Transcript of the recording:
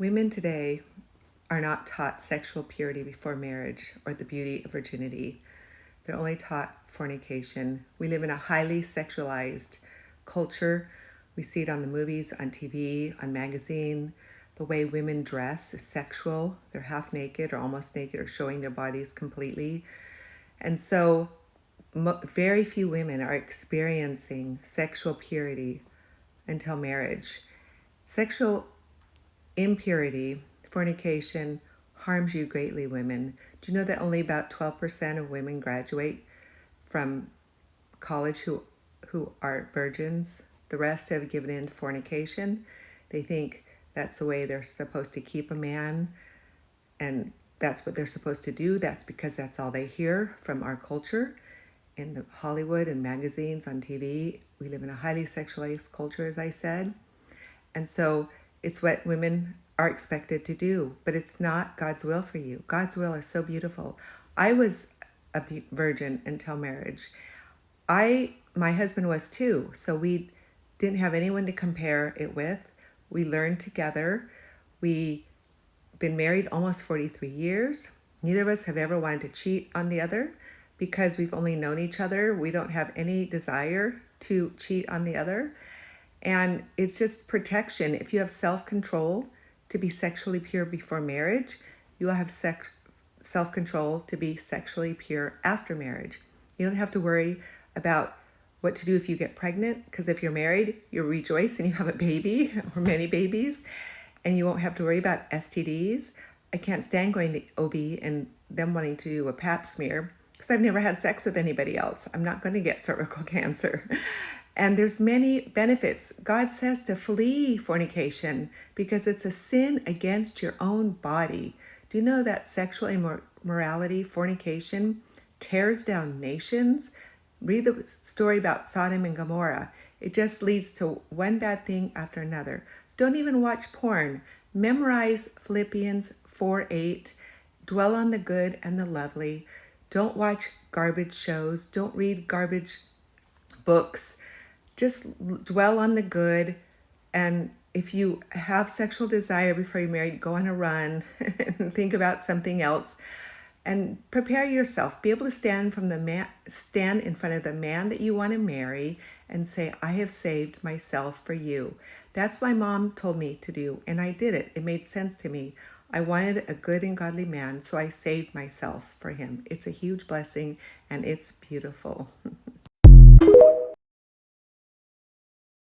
Women today are not taught sexual purity before marriage or the beauty of virginity. They're only taught fornication. We live in a highly sexualized culture. We see it on the movies, on TV, on magazine. The way women dress is sexual. They're half naked or almost naked or showing their bodies completely. And so very few women are experiencing sexual purity until marriage. Sexual impurity, fornication, harms you greatly, women. Do you know that only about 12% of women graduate from college who are virgins? The rest have given in to fornication. They think that's the way they're supposed to keep a man, and that's what they're supposed to do. That's because that's all they hear from our culture in the Hollywood and magazines, on TV. We live in a highly sexualized culture, as I said. And so it's what women are expected to do, but it's not God's will for you. God's will is so beautiful. I was a virgin until marriage. My husband was too, so we didn't have anyone to compare it with. We learned together. We've been married almost 43 years. Neither of us have ever wanted to cheat on the other because we've only known each other. We don't have any desire to cheat on the other. And it's just protection. If you have self-control to be sexually pure before marriage, you will have self-control to be sexually pure after marriage. You don't have to worry about what to do if you get pregnant, because if you're married, you rejoice and you have a baby or many babies, and you won't have to worry about STDs. I can't stand going to the OB and them wanting to do a pap smear because I've never had sex with anybody else. I'm not going to get cervical cancer. And there's many benefits. God says to flee fornication because it's a sin against your own body. Do you know that sexual immorality, fornication, tears down nations? Read the story about Sodom and Gomorrah. It just leads to one bad thing after another. Don't even watch porn. Memorize Philippians 4:8. Dwell on the good and the lovely. Don't watch garbage shows. Don't read garbage books. Just dwell on the good. And if you have sexual desire before you're married, go on a run and think about something else. And prepare yourself. Be able to stand in front of the man that you want to marry and say, I have saved myself for you. That's what my mom told me to do, and I did it. It made sense to me. I wanted a good and godly man, so I saved myself for him. It's a huge blessing, and it's beautiful.